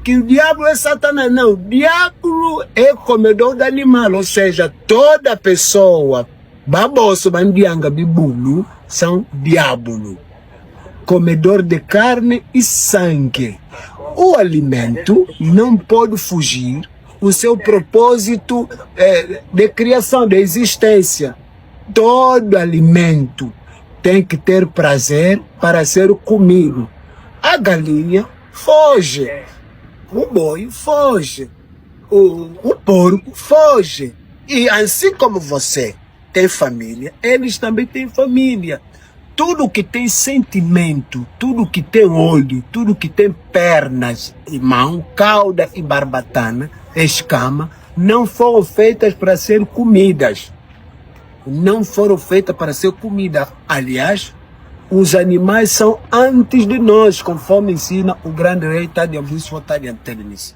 Que o diabo é Satanás. Não, o diabo é comedor de animal, ou seja, toda pessoa, baboso, bandianga, bibulo, são diabo. Comedor de carne e sangue. O alimento não pode fugir o seu propósito de criação, de existência. Todo alimento tem que ter prazer para ser comido. A galinha foge, o boi foge, o porco foge. E assim como você tem família, eles também têm família. Tudo que tem sentimento, tudo que tem olho, tudo que tem pernas e mão, cauda e barbatana, escama, não foram feitas para ser comidas. Não foram feitas para ser comida. Aliás, os animais são antes de nós, conforme ensina o grande rei Tadeu Vício Tadeu Teles.